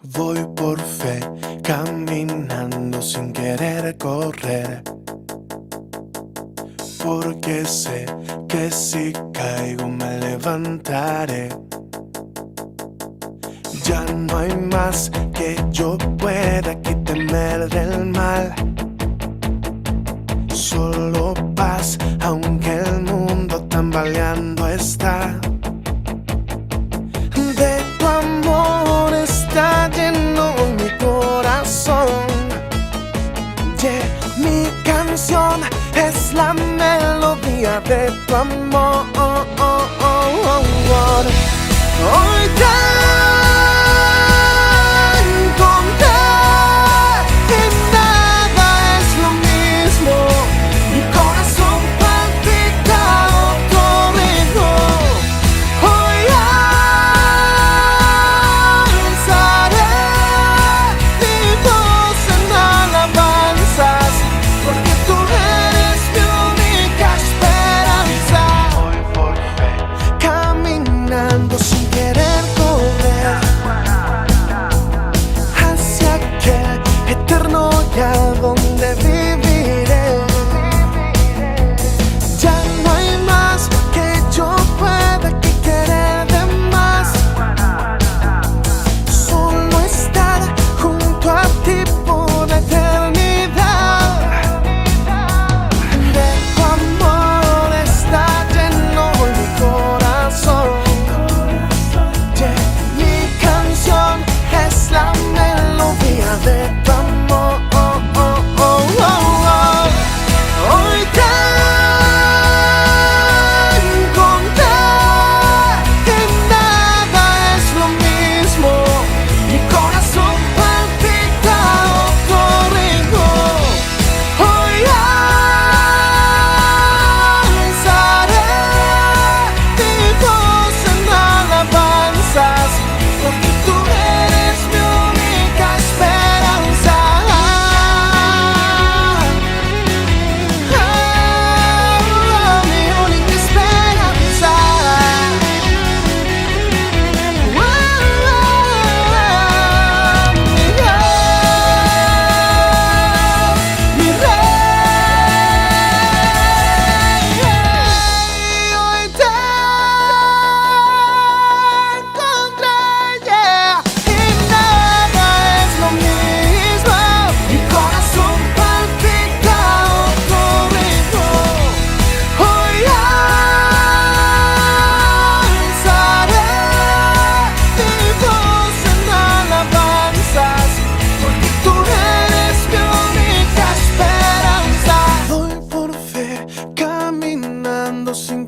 Voy por fe, caminando sin querer correr, porque sé que si caigo me levantaré. Ya no hay más que yo pueda quitarme del mal, solo paz, aunque el mundo tambaleando está. De tu amor está lleno mi corazón. Yeah, mi canción es la melodía de tu amor. Hoy te encontré y nada es lo mismo. Mi corazón palpita otro ritmo. Hoy alzaré mi voz en alabanzas, porque tú eres mi única esperanza. Voy por fe, caminando sin querer correr, hacia aquel eterno ya donde viviré. Ya no hay más que yo pueda que querer de más, solo estar junto a ti por la eternidad. De tu amor está lleno mi corazón. Yeah, mi canción es la melodía de tu amor. Hoy te encontré y nada es lo mismo. Mi corazón palpita otro ritmo. Hoy alzaré mi voz en alabanzas, porque tú eres mi única esperanza. Mi única esperanza. Mi rey. Hoy te encontré, yeah, y nada es lo mismo. Mi corazón palpita otro ritmo. Hoy alzaré mi voz en alabanzas, porque tú eres mi única esperanza. Voy por fe, caminando sin